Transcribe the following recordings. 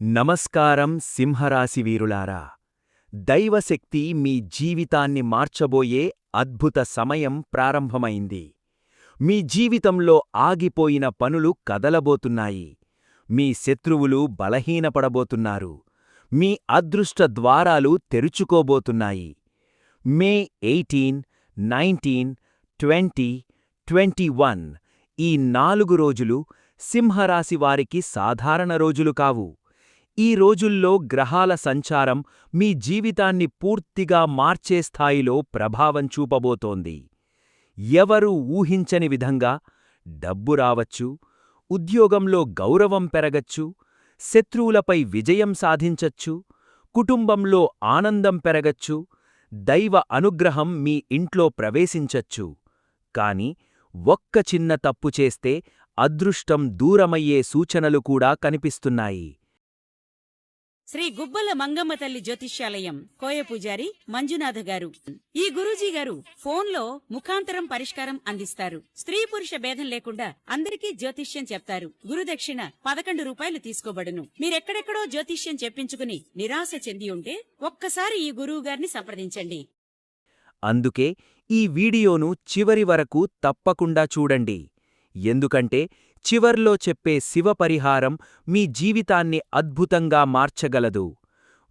నమస్కారం సింహరాశి వీరులారా. దైవశక్తి మీ జీవితాన్ని మార్చబోయే అద్భుత సమయం ప్రారంభమైంది. మీ జీవితంలో ఆగిపోయిన పనులు కదలబోతున్నాయి. మీ శత్రువులు బలహీనపడబోతున్నారు. మీ అదృష్ట ద్వారాలు తెరుచుకోబోతున్నాయి. మే 18, 19, 20, 21 ఈ 4 రోజులు సింహరాశి వారికి సాధారణ రోజులు కావు. ఈ రోజుల్లో గ్రహాల సంచారం మీ జీవితాన్ని పూర్తిగా మార్చే స్థాయిలో ప్రభావం చూపబోతోంది. ఎవరూ ఊహించని విధంగా డబ్బు రావచ్చు, ఉద్యోగంలో గౌరవం పెరగచ్చు, శత్రువులపై విజయం సాధించచ్చు, కుటుంబంలో ఆనందం పెరగచ్చు, దైవ అనుగ్రహం మీ ఇంట్లో ప్రవేశించచ్చు. కాని ఒక్క చిన్న తప్పు చేస్తే అదృష్టం దూరమయ్యే సూచనలు కూడా కనిపిస్తున్నాయి. శ్రీ గుబ్బల మంగమ్మ తల్లి జ్యోతిష్యాలయం కోయ పూజారి మంజునాథ గారు. ఈ గురూజీ గారు ఫోన్లో ముఖాంతరం పరిష్కారం అందిస్తారు. స్త్రీ పురుష భేదం లేకుండా అందరికీ జ్యోతిష్యం చెప్తారు. గురుదక్షిణ 11 రూపాయలు తీసుకోబడును. మీరెక్కడెక్కడో జ్యోతిష్యం చెప్పించుకుని నిరాశ చెంది ఉంటే ఒక్కసారి ఈ గురువు గారిని సంప్రదించండి. అందుకే ఈ వీడియోను చివరి వరకు తప్పకుండా చూడండి. ఎందుకంటే చివర్లో చెప్పే శివ పరిహారం మీ జీవితాన్ని అద్భుతంగా మార్చగలదు.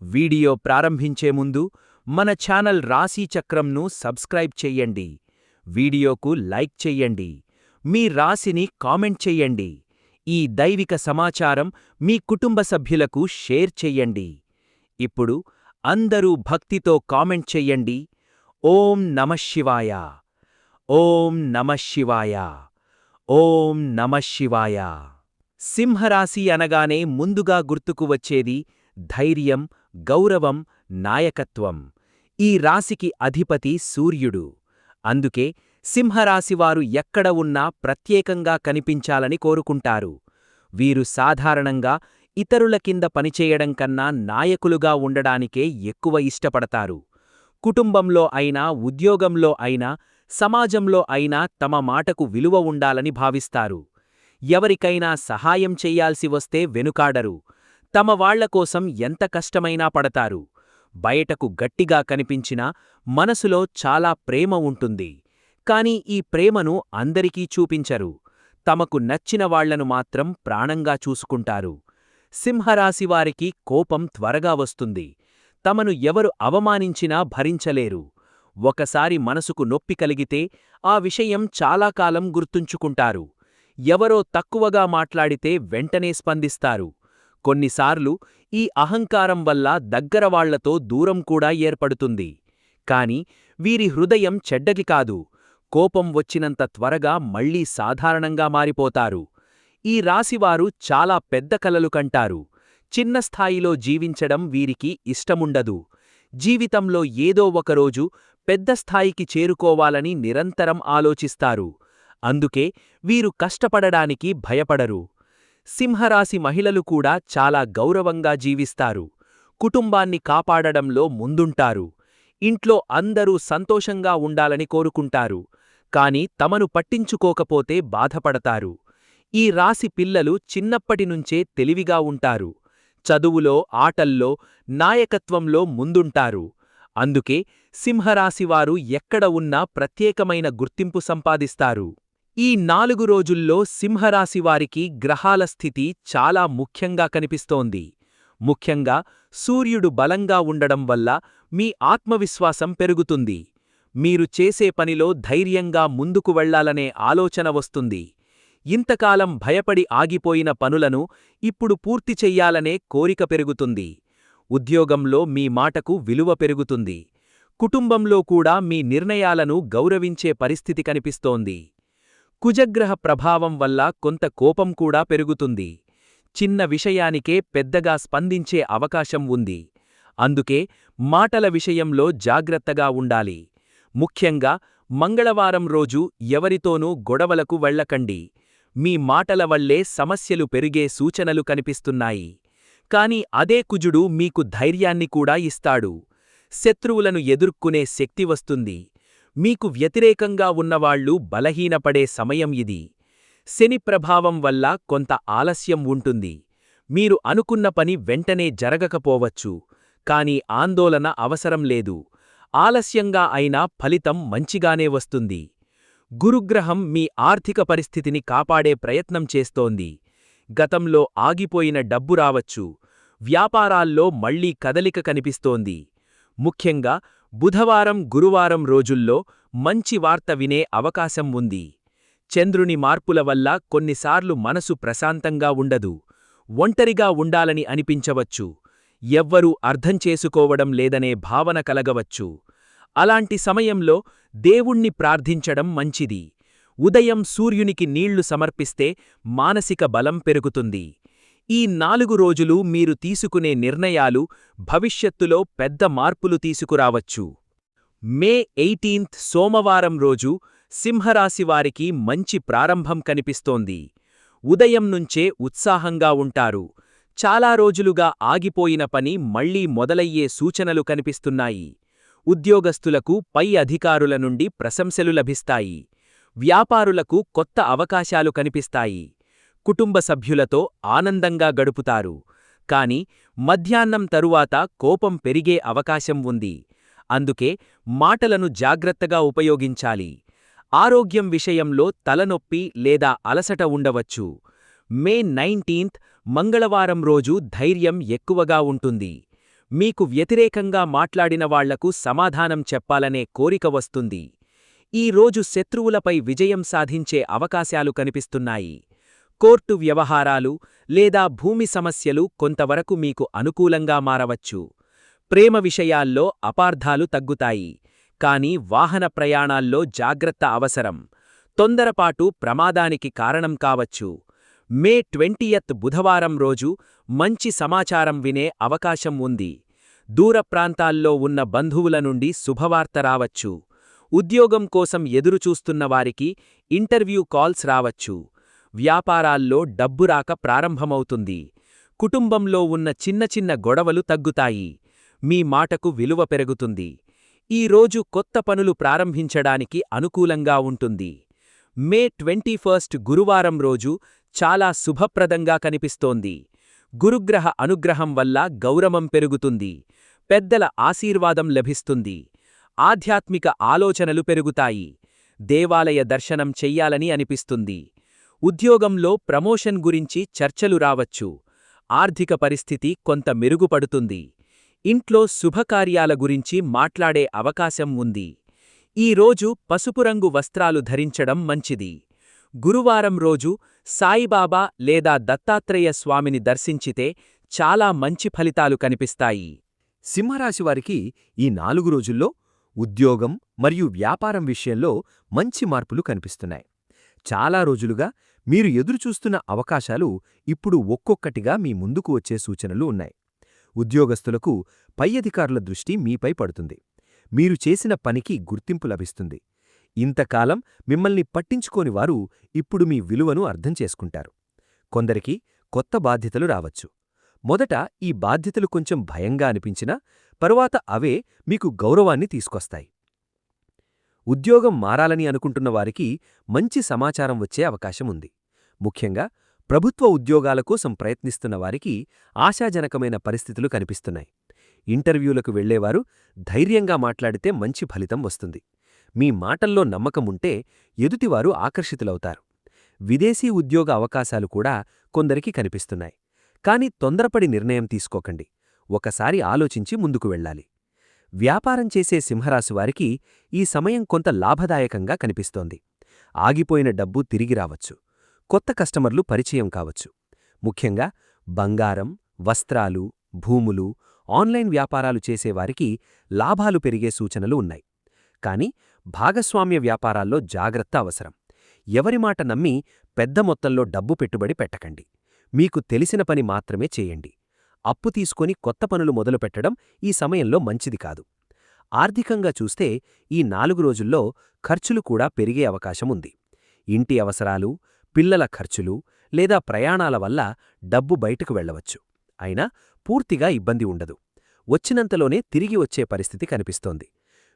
వీడియో ప్రారంభించే ముందు మన ఛానల్ రాశీచక్రంను సబ్స్క్రైబ్ చెయ్యండి. వీడియోకు లైక్ చెయ్యండి. మీ రాశిని కామెంట్ చెయ్యండి. ఈ దైవిక సమాచారం మీ కుటుంబ సభ్యులకు షేర్ చెయ్యండి. ఇప్పుడు అందరూ భక్తితో కామెంట్ చెయ్యండి. ఓం నమఃశివాయ, ఓం నమఃశివాయ, ఓం నమఃశివాయ. సింహరాశి అనగానే ముందుగా గుర్తుకు వచ్చేది ధైర్యం, గౌరవం, నాయకత్వం. ఈ రాశికి అధిపతి సూర్యుడు. అందుకే సింహరాశివారు ఎక్కడ ఉన్నా ప్రత్యేకంగా కనిపించాలని కోరుకుంటారు. వీరు సాధారణంగా ఇతరుల కింద పనిచేయడం కన్నా నాయకులుగా ఉండడానికే ఎక్కువ ఇష్టపడతారు. కుటుంబంలో అయినా, ఉద్యోగంలో అయినా, సమాజంలో అయినా తమ మాటకు విలువ ఉండాలని భావిస్తారు. ఎవరికైనా సహాయం చెయ్యాల్సి వస్తే వెనుకాడరు. తమ వాళ్లకోసం ఎంత కష్టమైనా పడతారు. బయటకు గట్టిగా కనిపించినా మనసులో చాలా ప్రేమ ఉంటుంది. కాని ఈ ప్రేమను అందరికీ చూపించరు. తమకు నచ్చిన వాళ్లను మాత్రం ప్రాణంగా చూసుకుంటారు. సింహరాశివారికి కోపం త్వరగా వస్తుంది. తమను ఎవరు అవమానించినా భరించలేరు. ఒకసారి మనసుకు నొప్పి కలిగితే ఆ విషయం చాలా కాలం గుర్తుంచుకుంటారు. ఎవరో తక్కువగా మాట్లాడితే వెంటనే స్పందిస్తారు. కొన్నిసార్లు ఈ అహంకారం వల్ల దగ్గరవాళ్లతో దూరం కూడా ఏర్పడుతుంది. కాని వీరి హృదయం చెడ్డకి కాదు. కోపం వచ్చినంత త్వరగా మళ్లీ సాధారణంగా మారిపోతారు. ఈ రాశివారు చాలా పెద్ద కలలు కంటారు. చిన్న స్థాయిలో జీవించడం వీరికి ఇష్టముండదు. జీవితంలో ఏదో ఒకరోజు పెద్ద స్థాయికి చేరుకోవాలని నిరంతరం ఆలోచిస్తారు. అందుకే వీరు కష్టపడడానికి భయపడరు. సింహరాశి మహిళలు కూడా చాలా గౌరవంగా జీవిస్తారు. కుటుంబాన్ని కాపాడడంలో ముందుంటారు. ఇంట్లో అందరూ సంతోషంగా ఉండాలని కోరుకుంటారు. కాని తమను పట్టించుకోకపోతే బాధపడతారు. ఈ రాశి పిల్లలు చిన్నప్పటినుంచే తెలివిగా ఉంటారు. చదువులో, ఆటల్లో, నాయకత్వంలో ముందుంటారు. అందుకే సింహరాశివారు ఎక్కడ ఉన్నా ప్రత్యేకమైన గుర్తింపు సంపాదిస్తారు. ఈ 4 రోజుల్లో సింహరాశివారికి గ్రహాల స్థితి చాలా ముఖ్యంగా కనిపిస్తోంది. ముఖ్యంగా సూర్యుడు బలంగా ఉండడం వల్ల మీ ఆత్మవిశ్వాసం పెరుగుతుంది. మీరు చేసే పనిలో ధైర్యంగా ముందుకు వెళ్లాలనే ఆలోచన వస్తుంది. ఇంతకాలం భయపడి ఆగిపోయిన పనులను ఇప్పుడు పూర్తి చెయ్యాలనే కోరిక పెరుగుతుంది. ఉద్యోగంలో మీ మాటకు విలువ పెరుగుతుంది. కుటుంబంలో కూడా మీ నిర్ణయాలను గౌరవించే పరిస్థితి కనిపిస్తోంది. కుజగ్రహ ప్రభావం వల్ల కొంత కోపం కూడా పెరుగుతుంది. చిన్న విషయానికే పెద్దగా స్పందించే అవకాశం ఉంది. అందుకే మాటల విషయంలో జాగ్రత్తగా ఉండాలి. ముఖ్యంగా మంగళవారం రోజు ఎవరితోనూ గొడవలకు వెళ్లకండి. మీ మాటల వల్లే సమస్యలు పెరిగే సూచనలు కనిపిస్తున్నాయి. కాని అదే కుజుడు మీకు ధైర్యాన్ని కూడా ఇస్తాడు. శత్రువులను ఎదుర్కొనే శక్తి వస్తుంది. మీకు వ్యతిరేకంగా ఉన్నవాళ్లు బలహీనపడే సమయం ఇది. శని ప్రభావం వల్ల కొంత ఆలస్యం ఉంటుంది. మీరు అనుకున్న పని వెంటనే జరగకపోవచ్చు, కాని ఆందోళన అవసరం లేదు. ఆలస్యంగా అయినా ఫలితం మంచిగానే వస్తుంది. గురుగ్రహం మీ ఆర్థిక పరిస్థితిని కాపాడే ప్రయత్నం చేస్తోంది. గతంలో ఆగిపోయిన డబ్బు రావచ్చు. వ్యాపారాల్లో మళ్లీ కదలిక కనిపిస్తోంది. ముఖ్యంగా బుధవారం, గురువారం రోజుల్లో మంచి వార్త వినే అవకాశం ఉంది. చంద్రుని మార్పుల వల్ల కొన్నిసార్లు మనసు ప్రశాంతంగా ఉండదు. ఒంటరిగా ఉండాలని అనిపించవచ్చు. ఎవ్వరూ అర్థం చేసుకోవడం లేదనే భావన కలగవచ్చు. అలాంటి సమయంలో దేవుణ్ణి ప్రార్థించడం మంచిది. ఉదయం సూర్యునికి నీళ్లు సమర్పిస్తే మానసిక బలం పెరుగుతుంది. ఈ 4 రోజులు మీరు తీసుకునే నిర్ణయాలు భవిష్యత్తులో పెద్ద మార్పులు తీసుకురావచ్చు. మే 18 సోమవారం రోజు సింహరాశివారికి మంచి ప్రారంభం కనిపిస్తోంది. ఉదయం నుంచే ఉత్సాహంగా ఉంటారు. చాలా రోజులుగా ఆగిపోయిన పని మళ్లీ మొదలయ్యే సూచనలు కనిపిస్తున్నాయి. ఉద్యోగస్తులకు పై అధికారుల నుండి ప్రశంసలు లభిస్తాయి. వ్యాపారులకు కొత్త అవకాశాలు కనిపిస్తాయి. కుటుంబ సభ్యులతో ఆనందంగా గడుపుతారు. కాని మధ్యాహ్నం తరువాత కోపం పెరిగే అవకాశం ఉంది. అందుకే మాటలను జాగ్రత్తగా ఉపయోగించాలి. ఆరోగ్యం విషయంలో తలనొప్పి లేదా అలసట ఉండవచ్చు. మే 19 మంగళవారం రోజు ధైర్యం ఎక్కువగా ఉంటుంది. మీకు వ్యతిరేకంగా మాట్లాడిన వాళ్లకు సమాధానం చెప్పాలనే కోరిక వస్తుంది. ఈ రోజు శత్రువులపై విజయం సాధించే అవకాశాలు కనిపిస్తున్నాయి. కోర్టు వ్యవహారాలు లేదా భూమి సమస్యలు కొంతవరకు మీకు అనుకూలంగా మారవచ్చు. ప్రేమ విషయాల్లో అపార్థాలు తగ్గుతాయి. కాని వాహన ప్రయాణాల్లో జాగ్రత్త అవసరం. తొందరపాటు ప్రమాదానికి కారణం కావచ్చు. మే 20 బుధవారం రోజు మంచి సమాచారం వినే అవకాశం ఉంది. దూర ప్రాంతాల్లో ఉన్న బంధువుల నుండి శుభవార్త రావచ్చు. ఉద్యోగం కోసం ఎదురుచూస్తున్న వారికి ఇంటర్వ్యూ కాల్స్ రావచ్చు. వ్యాపారాల్లో డబ్బు రాక ప్రారంభమవుతుంది. కుటుంబంలో ఉన్న చిన్న చిన్న గొడవలు తగ్గుతాయి. మీ మాటకు విలువ పెరుగుతుంది. ఈ రోజు కొత్త పనులు ప్రారంభించడానికి అనుకూలంగా ఉంటుంది. మే 21 గురువారం రోజు చాలా శుభప్రదంగా కనిపిస్తోంది. గురుగ్రహ అనుగ్రహం వల్ల గౌరవం పెరుగుతుంది. పెద్దల ఆశీర్వాదం లభిస్తుంది. ఆధ్యాత్మిక ఆలోచనలు పెరుగుతాయి. దేవాలయ దర్శనం చెయ్యాలని అనిపిస్తుంది. ఉద్యోగంలో ప్రమోషన్ గురించి చర్చలు రావచ్చు. ఆర్థిక పరిస్థితి కొంత మెరుగుపడుతుంది. ఇంట్లో శుభకార్యాల గురించి మాట్లాడే అవకాశం ఉంది. ఈ రోజు పసుపు రంగు వస్త్రాలు ధరించడం మంచిది. గురువారం రోజు సాయిబాబా లేదా దత్తాత్రేయ స్వామిని దర్శించితే చాలా మంచి ఫలితాలు కనిపిస్తాయి. సింహరాశివారికి ఈ 4 రోజుల్లో ఉద్యోగం మరియు వ్యాపారం విషయంలో మంచి మార్పులు కనిపిస్తున్నాయి. చాలా రోజులుగా మీరు ఎదురుచూస్తున్న అవకాశాలు ఇప్పుడు ఒక్కొక్కటిగా మీ ముందుకు వచ్చే సూచనలు ఉన్నాయి. ఉద్యోగస్తులకు పై అధికారుల దృష్టి మీపై పడుతుంది. మీరు చేసిన పనికి గుర్తింపు లభిస్తుంది. ఇంతకాలం మిమ్మల్ని పట్టించుకోని వారు ఇప్పుడు మీ విలువను అర్థం చేసుకుంటారు. కొందరికి కొత్త బాధ్యతలు రావచ్చు. మొదట ఈ బాధ్యతలు కొంచెం భయంగా అనిపించినా తరువాత అవే మీకు గౌరవాన్ని తీసుకొస్తాయి. ఉద్యోగం మారాలని అనుకుంటున్న వారికి మంచి సమాచారం వచ్చే అవకాశం ఉంది. ముఖ్యంగా ప్రభుత్వ ఉద్యోగాల కోసం ప్రయత్నిస్తున్న వారికి ఆశాజనకమైన పరిస్థితులు కనిపిస్తున్నాయి. ఇంటర్వ్యూలకు వెళ్లేవారు ధైర్యంగా మాట్లాడితే మంచి ఫలితం వస్తుంది. మీ మాటల్లో నమ్మకముంటే ఎదుటివారు ఆకర్షితులవుతారు. విదేశీ ఉద్యోగ అవకాశాలు కూడా కొందరికి కనిపిస్తున్నాయి. కాని తొందరపడి నిర్ణయం తీసుకోకండి. ఒకసారి ఆలోచించి ముందుకు వెళ్ళాలి. వ్యాపారం చేసే సింహరాశివారికి ఈ సమయం కొంత లాభదాయకంగా కనిపిస్తోంది. ఆగిపోయిన డబ్బు తిరిగి రావచ్చు. కొత్త కస్టమర్లు పరిచయం కావచ్చు. ముఖ్యంగా బంగారం, వస్త్రాలు, భూములు, ఆన్లైన్ వ్యాపారాలు చేసేవారికి లాభాలు పెరిగే సూచనలు ఉన్నాయి. కాని భాగస్వామ్య వ్యాపారాల్లో జాగ్రత్త అవసరం. ఎవరి మాట నమ్మి పెద్ద మొత్తంలో డబ్బు పెట్టుబడి పెట్టకండి. మీకు తెలిసిన పని మాత్రమే చేయండి. అప్పు తీసుకొని కొత్త పనులు మొదలుపెట్టడం ఈ సమయంలో మంచిది కాదు. ఆర్థికంగా చూస్తే ఈ 4 రోజుల్లో ఖర్చులు కూడా పెరిగే అవకాశముంది. ఇంటి అవసరాలు, పిల్లల ఖర్చులు లేదా ప్రయాణాల వల్ల డబ్బు బయటకు వెళ్లవచ్చు. అయినా పూర్తిగా ఇబ్బంది ఉండదు. వచ్చినంతలోనే తిరిగి వచ్చే పరిస్థితి కనిపిస్తోంది.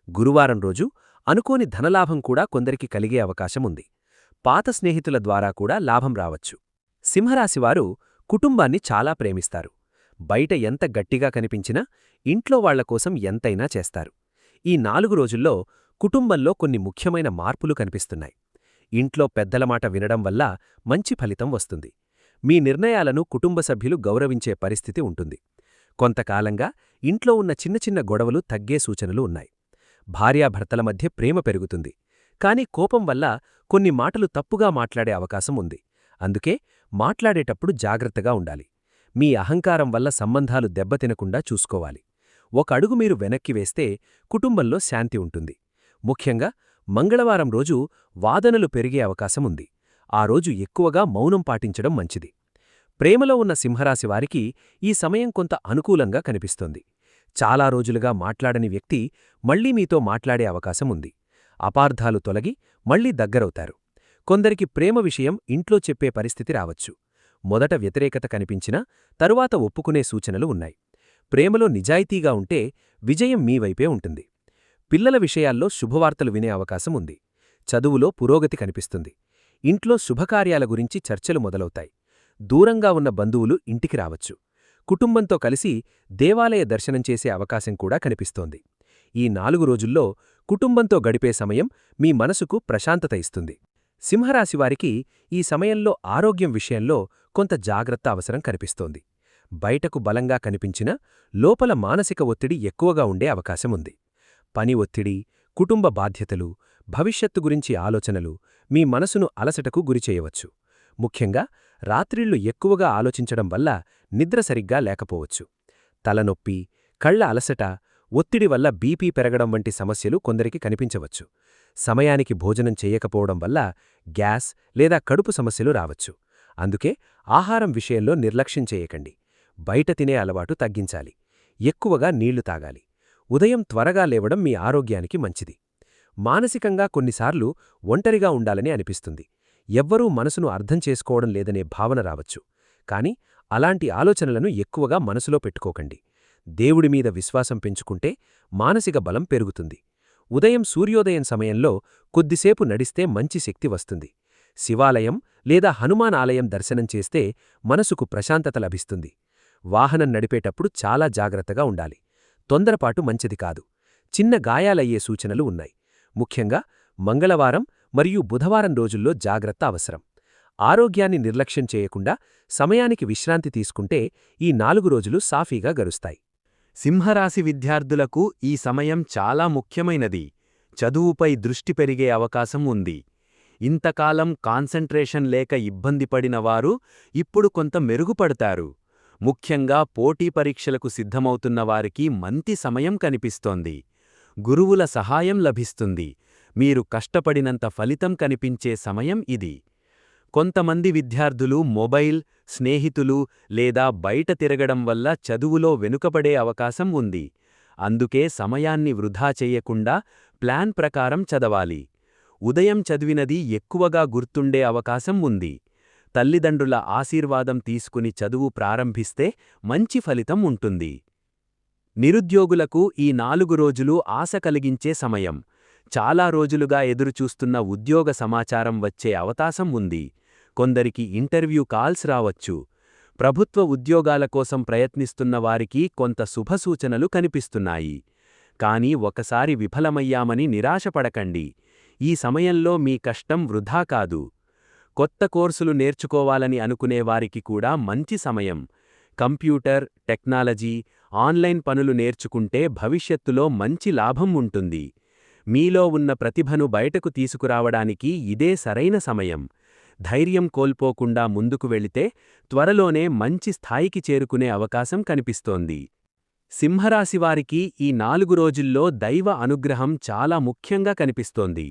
గురువారం రోజు అనుకోని ధనలాభం కూడా కొందరికి కలిగే అవకాశముంది. పాత స్నేహితుల ద్వారా కూడా లాభం రావచ్చు. సింహరాశివారు కుటుంబాన్ని చాలా ప్రేమిస్తారు. బయట ఎంత గట్టిగా కనిపించినా ఇంట్లో వాళ్ల కోసం ఎంతైనా చేస్తారు. ఈ 4 రోజుల్లో కుటుంబంలో కొన్ని ముఖ్యమైన మార్పులు కనిపిస్తున్నాయి. ఇంట్లో పెద్దల మాట వినడం వల్ల మంచి ఫలితం వస్తుంది. మీ నిర్ణయాలను కుటుంబ సభ్యులు గౌరవించే పరిస్థితి ఉంటుంది. కొంతకాలంగా ఇంట్లో ఉన్న చిన్న చిన్న గొడవలు తగ్గే సూచనలు ఉన్నాయి. భార్యాభర్తల మధ్య ప్రేమ పెరుగుతుంది. కాని కోపం వల్ల కొన్ని మాటలు తప్పుగా మాట్లాడే అవకాశం ఉంది. అందుకే మాట్లాడేటప్పుడు జాగ్రత్తగా ఉండాలి. మీ అహంకారం వల్ల సంబంధాలు దెబ్బతినకుండా చూసుకోవాలి. ఒక అడుగు మీరు వెనక్కి వేస్తే కుటుంబంలో శాంతి ఉంటుంది. ముఖ్యంగా మంగళవారం రోజు వాదనలు పెరిగే అవకాశముంది. ఆ రోజు ఎక్కువగా మౌనం పాటించడం మంచిది. ప్రేమలో ఉన్న సింహరాశివారికి ఈ సమయం కొంత అనుకూలంగా కనిపిస్తోంది. చాలా రోజులుగా మాట్లాడని వ్యక్తి మళ్లీ మీతో మాట్లాడే అవకాశముంది. అపార్థాలు తొలగి మళ్లీ దగ్గరవుతారు. కొందరికి ప్రేమ విషయం ఇంట్లో చెప్పే పరిస్థితి రావచ్చు. మొదట వ్యతిరేకత కనిపించినా తరువాత ఒప్పుకునే సూచనలు ఉన్నాయి. ప్రేమలో నిజాయితీగా ఉంటే విజయం మీ వైపే ఉంటుంది. పిల్లల విషయాల్లో శుభవార్తలు వినే అవకాశం ఉంది. చదువులో పురోగతి కనిపిస్తుంది. ఇంట్లో శుభకార్యాల గురించి చర్చలు మొదలవుతాయి. దూరంగా ఉన్న బంధువులు ఇంటికి రావచ్చు. కుటుంబంతో కలిసి దేవాలయ దర్శనం చేసే అవకాశం కూడా కనిపిస్తోంది. ఈ 4 రోజుల్లో కుటుంబంతో గడిపే సమయం మీ మనసుకు ప్రశాంతత ఇస్తుంది. సింహరాశివారికి ఈ సమయంలో ఆరోగ్యం విషయంలో కొంత జాగ్రత్త అవసరం కనిపిస్తోంది. బయటకు బలంగా కనిపించినా లోపల మానసిక ఒత్తిడి ఎక్కువగా ఉండే అవకాశముంది. పని ఒత్తిడి, కుటుంబ బాధ్యతలు, భవిష్యత్తు గురించి ఆలోచనలు మీ మనసును అలసటకు గురిచేయవచ్చు. ముఖ్యంగా రాత్రిళ్లు ఎక్కువగా ఆలోచించడం వల్ల నిద్ర సరిగ్గా లేకపోవచ్చు. తలనొప్పి, కళ్ల అలసట, ఒత్తిడి వల్ల బీపీ పెరగడం వంటి సమస్యలు కొందరికి కనిపించవచ్చు. సమయానికి భోజనం చేయకపోవడం వల్ల గ్యాస్ లేదా కడుపు సమస్యలు రావచ్చు. అందుకే ఆహారం విషయంలో నిర్లక్ష్యం చేయకండి. బయట తినే అలవాటు తగ్గించాలి. ఎక్కువగా నీళ్లు తాగాలి. ఉదయం త్వరగా లేవడం మీ ఆరోగ్యానికి మంచిది. మానసికంగా కొన్నిసార్లు ఒంటరిగా ఉండాలని అనిపిస్తుంది. ఎవ్వరూ మనసును అర్థం చేసుకోవడం లేదనే భావన రావచ్చు. కాని అలాంటి ఆలోచనలను ఎక్కువగా మనసులో పెట్టుకోకండి. దేవుడిమీద విశ్వాసం పెంచుకుంటే మానసిక బలం పెరుగుతుంది. ఉదయం సూర్యోదయం సమయంలో కొద్దిసేపు నడిస్తే మంచి శక్తి వస్తుంది. శివాలయం లేదా హనుమాన్ ఆలయం దర్శనం చేస్తే మనసుకు ప్రశాంతత లభిస్తుంది. వాహనం నడిపేటప్పుడు చాలా జాగ్రత్తగా ఉండాలి. తొందరపాటు మంచిది కాదు. చిన్న గాయాలయ్యే సూచనలు ఉన్నాయి. ముఖ్యంగా మంగళవారం మరియు బుధవారం రోజుల్లో జాగ్రత్త అవసరం. ఆరోగ్యాన్ని నిర్లక్ష్యం చేయకుండా సమయానికి విశ్రాంతి తీసుకుంటే ఈ 4 రోజులు సాఫీగా గడుస్తాయి. సింహరాశి విద్యార్థులకు ఈ సమయం చాలా ముఖ్యమైనది. చదువుపై దృష్టి పెరిగే అవకాశం ఉంది. ఇంతకాలం కాన్సంట్రేషన్ లేక ఇబ్బంది పడిన వారు ఇప్పుడు కొంత మెరుగుపడతారు. ముఖ్యంగా పోటీ పరీక్షలకు సిద్ధమవుతున్న వారికి మంచి సమయం కనిపిస్తోంది. గురువుల సహాయం లభిస్తుంది. మీరు కష్టపడినంత ఫలితం కనిపించే సమయం ఇది. కొంతమంది విద్యార్థులు మొబైల్, స్నేహితులు లేదా బయట తిరగడం వల్ల చదువులో వెనుకబడే అవకాశం ఉంది. అందుకే సమయాన్ని వృధా చెయ్యకుండా ప్లాన్ ప్రకారం చదవాలి. ఉదయం చదివినది ఎక్కువగా గుర్తుండే అవకాశం ఉంది. తల్లిదండ్రుల ఆశీర్వాదం తీసుకుని చదువు ప్రారంభిస్తే మంచి ఫలితం ఉంటుంది. నిరుద్యోగులకు ఈ 4 రోజులు ఆశ కలిగించే సమయం. చాలా రోజులుగా ఎదురుచూస్తున్న ఉద్యోగ సమాచారం వచ్చే అవకాశం ఉంది. కొందరికి ఇంటర్వ్యూ కాల్స్ రావచ్చు. ప్రభుత్వ ఉద్యోగాల కోసం ప్రయత్నిస్తున్న వారికి కొంత శుభసూచనలు కనిపిస్తున్నాయి. కానీ ఒకసారి విఫలమయ్యామని నిరాశపడకండి. ఈ సమయంలో మీ కష్టం వృధా కాదు. కొత్త కోర్సులు నేర్చుకోవాలని అనుకునేవారికి కూడా మంచి సమయం. కంప్యూటర్, టెక్నాలజీ, ఆన్లైన్ పనులు నేర్చుకుంటే భవిష్యత్తులో మంచి లాభం ఉంటుంది. మీలో ఉన్న ప్రతిభను బయటకు తీసుకురావడానికి ఇదే సరైన సమయం. ధైర్యం కోల్పోకుండా ముందుకు వెళితే త్వరలోనే మంచి స్థాయికి చేరుకునే అవకాశం కనిపిస్తోంది. సింహరాశివారికి ఈ 4 రోజుల్లో దైవ అనుగ్రహం చాలా ముఖ్యంగా కనిపిస్తోంది.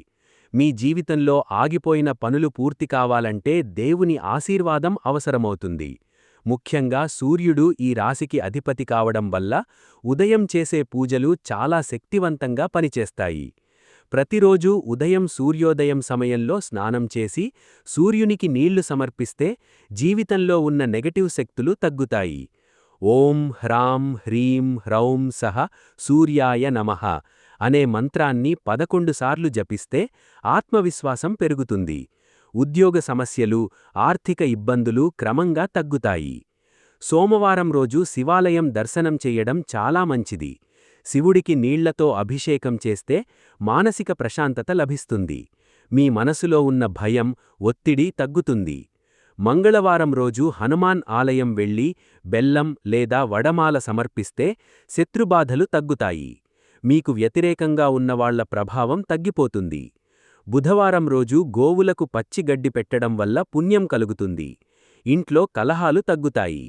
మీ జీవితంలో ఆగిపోయిన పనులు పూర్తి కావాలంటే దేవుని ఆశీర్వాదం అవసరమవుతుంది. ముఖ్యంగా సూర్యుడు ఈ రాశికి అధిపతి కావడం వల్ల ఉదయం చేసే పూజలు చాలా శక్తివంతంగా పనిచేస్తాయి. ప్రతిరోజూ ఉదయం సూర్యోదయం సమయంలో స్నానం చేసి సూర్యునికి నీళ్లు సమర్పిస్తే జీవితంలో ఉన్న నెగటివ్ శక్తులు తగ్గుతాయి. ఓం హ్రాం హ్రీం హ్రౌం సహ సూర్యాయ నమః అనే మంత్రాన్ని 11 సార్లు జపిస్తే ఆత్మవిశ్వాసం పెరుగుతుంది. ఉద్యోగ సమస్యలు, ఆర్థిక ఇబ్బందులు క్రమంగా తగ్గుతాయి. సోమవారం రోజు శివాలయం దర్శనం చెయ్యడం చాలా మంచిది. శివుడికి నీళ్లతో అభిషేకం చేస్తే మానసిక ప్రశాంతత లభిస్తుంది. మీ మనసులో ఉన్న భయం, ఒత్తిడి తగ్గుతుంది. మంగళవారం రోజు హనుమాన్ ఆలయం వెళ్లి బెల్లం లేదా వడమాల సమర్పిస్తే శత్రుబాధలు తగ్గుతాయి. మీకు వ్యతిరేకంగా ఉన్నవాళ్ల ప్రభావం తగ్గిపోతుంది. బుధవారం రోజు గోవులకు పచ్చి గడ్డి పెట్టడం వల్ల పుణ్యం కలుగుతుంది. ఇంట్లో కలహాలు తగ్గుతాయి.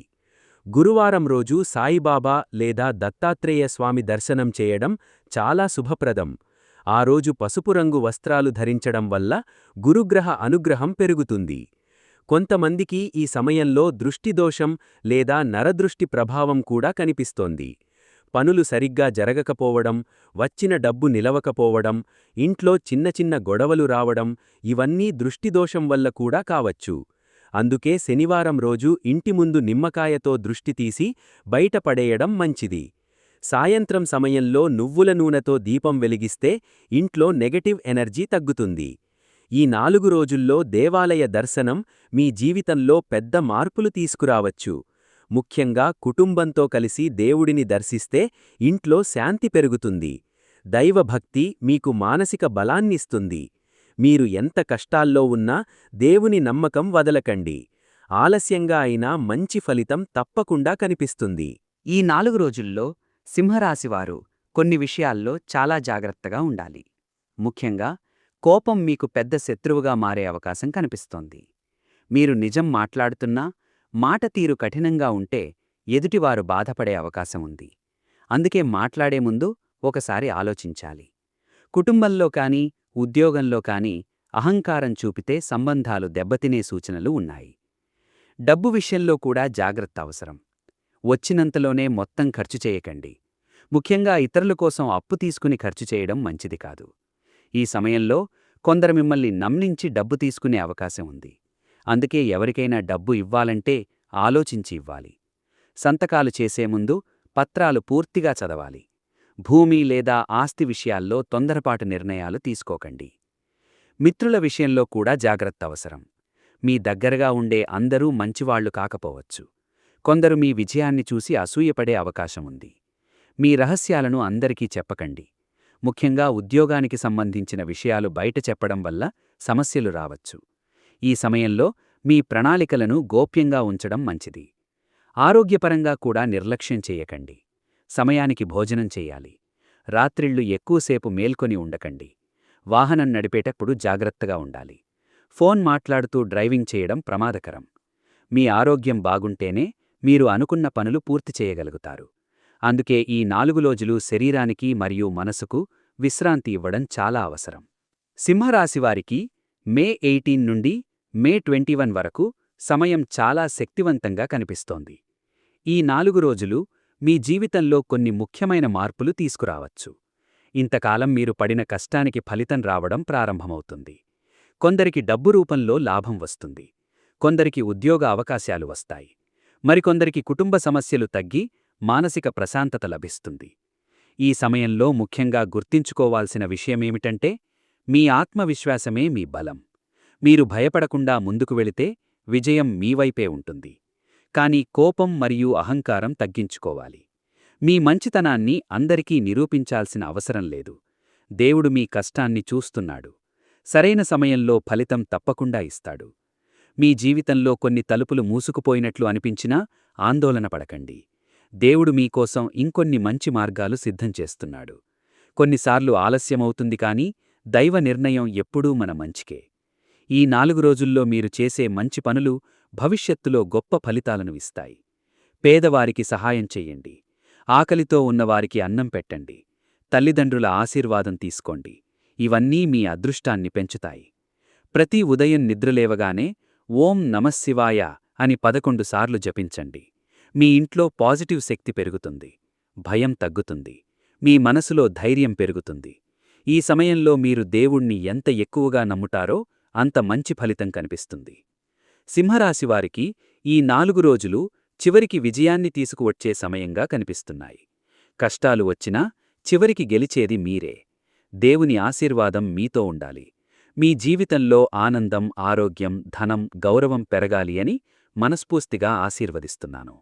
గురువారం రోజు సాయిబాబా లేదా దత్తాత్రేయ స్వామి దర్శనం చేయడం చాలా శుభప్రదం. ఆ రోజు పసుపు రంగు వస్త్రాలు ధరించడం వల్ల గురుగ్రహ అనుగ్రహం పెరుగుతుంది. కొంతమందికి ఈ సమయంలో దృష్టిదోషం లేదా నరదృష్టి ప్రభావం కూడా కనిపిస్తోంది. పనులు సరిగ్గా జరగకపోవడం, వచ్చిన డబ్బు నిలవకపోవడం, ఇంట్లో చిన్న చిన్న గొడవలు రావడం ఇవన్నీ దృష్టిదోషం వల్ల కూడా కావచ్చు. అందుకే శనివారం రోజు ఇంటి ముందు నిమ్మకాయతో దృష్టి తీసి బయటపడేయడం మంచిది. సాయంత్రం సమయంలో నువ్వుల నూనెతో దీపం వెలిగిస్తే ఇంట్లో నెగటివ్ ఎనర్జీ తగ్గుతుంది. ఈ 4 రోజుల్లో దేవాలయ దర్శనం మీ జీవితంలో పెద్ద మార్పులు తీసుకురావచ్చు. ముఖ్యంగా కుటుంబంతో కలిసి దేవుడిని దర్శిస్తే ఇంట్లో శాంతి పెరుగుతుంది. దైవభక్తి మీకు మానసిక బలాన్నిస్తుంది. మీరు ఎంత కష్టాల్లో ఉన్నా దేవుని నమ్మకం వదలకండి. ఆలస్యంగా అయినా మంచి ఫలితం తప్పకుండా కనిపిస్తుంది. ఈ 4 రోజుల్లో సింహరాశివారు కొన్ని విషయాల్లో చాలా జాగ్రత్తగా ఉండాలి. ముఖ్యంగా కోపం మీకు పెద్ద శత్రువుగా మారే అవకాశం కనిపిస్తోంది. మీరు నిజం మాట్లాడుతున్నా మాట తీరు కఠినంగా ఉంటే ఎదుటివారు బాధపడే అవకాశం ఉంది. అందుకే మాట్లాడే ముందు ఒకసారి ఆలోచించాలి. కుటుంబంలో కానీ ఉద్యోగంలో కానీ అహంకారం చూపితే సంబంధాలు దెబ్బతినే సూచనలు ఉన్నాయి. డబ్బు విషయంలో కూడా జాగ్రత్త అవసరం. వచ్చినంతలోనే మొత్తం ఖర్చు చేయకండి. ముఖ్యంగా ఇతరుల కోసం అప్పు తీసుకుని ఖర్చు చేయడం మంచిది కాదు. ఈ సమయంలో కొందరు మిమ్మల్ని నమ్మించి డబ్బు తీసుకునే అవకాశం ఉంది. అందుకే ఎవరికైనా డబ్బు ఇవ్వాలంటే ఆలోచించి ఇవ్వాలి. సంతకాలు చేసే ముందు పత్రాలు పూర్తిగా చదవాలి. భూమి లేదా ఆస్తి విషయాల్లో తొందరపాటు నిర్ణయాలు తీసుకోకండి. మిత్రుల విషయంలో కూడా జాగ్రత్త అవసరం. మీ దగ్గరగా ఉండే అందరూ మంచివాళ్లు కాకపోవచ్చు. కొందరు మీ విజయాన్ని చూసి అసూయపడే అవకాశం ఉంది. మీ రహస్యాలను అందరికీ చెప్పకండి. ముఖ్యంగా ఉద్యోగానికి సంబంధించిన విషయాలు బయట చెప్పడం వల్ల సమస్యలు రావచ్చు. ఈ సమయంలో మీ ప్రణాళికలను గోప్యంగా ఉంచడం మంచిది. ఆరోగ్యపరంగా కూడా నిర్లక్ష్యం చేయకండి. సమయానికి భోజనం చెయ్యాలి. రాత్రిళ్లు ఎక్కువసేపు మేల్కొని ఉండకండి. వాహనం నడిపేటప్పుడు జాగ్రత్తగా ఉండాలి. ఫోన్ మాట్లాడుతూ డ్రైవింగ్ చేయడం ప్రమాదకరం. మీ ఆరోగ్యం బాగుంటేనే మీరు అనుకున్న పనులు పూర్తి చేయగలుగుతారు. అందుకే ఈ 4 రోజులు శరీరానికి మరియు మనసుకు విశ్రాంతి ఇవ్వడం చాలా అవసరం. సింహరాశివారికి మే 18 నుండి మే 21 వరకు సమయం చాలా శక్తివంతంగా కనిపిస్తోంది. ఈ 4 రోజులు మీ జీవితంలో కొన్ని ముఖ్యమైన మార్పులు తీసుకురావచ్చు. ఇంతకాలం మీరు పడిన కష్టానికి ఫలితం రావడం ప్రారంభమవుతుంది. కొందరికి డబ్బు రూపంలో లాభం వస్తుంది. కొందరికి ఉద్యోగ అవకాశాలు వస్తాయి. మరికొందరికి కుటుంబ సమస్యలు తగ్గి మానసిక ప్రశాంతత లభిస్తుంది. ఈ సమయంలో ముఖ్యంగా గుర్తుంచుకోవాల్సిన విషయమేమిటంటే మీ ఆత్మవిశ్వాసమే మీ బలం. మీరు భయపడకుండా ముందుకు వెళితే విజయం మీవైపే ఉంటుంది. కానీ కోపం మరియు అహంకారం తగ్గించుకోవాలి. మీ మంచితనాన్ని అందరికీ నిరూపించాల్సిన అవసరం లేదు. దేవుడు మీ కష్టాన్ని చూస్తున్నాడు. సరైన సమయంలో ఫలితం తప్పకుండా ఇస్తాడు. మీ జీవితంలో కొన్ని తలుపులు మూసుకుపోయినట్లు అనిపించినా ఆందోళన పడకండి. దేవుడు మీకోసం ఇంకొన్ని మంచి మార్గాలు సిద్ధం చేస్తున్నాడు. కొన్నిసార్లు ఆలస్యమవుతుంది కానీ దైవ నిర్ణయం ఎప్పుడూ మన మంచికే. ఈ 4 రోజుల్లో మీరు చేసే మంచి పనులు భవిష్యత్తులో గొప్ప ఫలితాలను ఇస్తాయి. పేదవారికి సహాయం చెయ్యండి. ఆకలితో ఉన్నవారికి అన్నం పెట్టండి. తల్లిదండ్రుల ఆశీర్వాదం తీసుకోండి. ఇవన్నీ మీ అదృష్టాన్ని పెంచుతాయి. ప్రతి ఉదయం నిద్రలేవగానే ఓం నమఃశివాయ అని 11 సార్లు జపించండి. మీ ఇంట్లో పాజిటివ్ శక్తి పెరుగుతుంది. భయం తగ్గుతుంది. మీ మనసులో ధైర్యం పెరుగుతుంది. ఈ సమయంలో మీరు దేవుణ్ణి ఎంత ఎక్కువగా నమ్ముతారో అంత మంచి ఫలితం కనిపిస్తుంది. సింహరాశివారికి ఈ 4 రోజులు చివరికి విజయాన్ని తీసుకువచ్చే సమయంగా కనిపిస్తున్నాయి. కష్టాలు వచ్చినా చివరికి గెలిచేది మీరే. దేవుని ఆశీర్వాదం మీతో ఉండాలి. మీ జీవితంలో ఆనందం, ఆరోగ్యం, ధనం, గౌరవం పెరగాలి అని మనస్ఫూర్తిగా ఆశీర్వదిస్తున్నాను.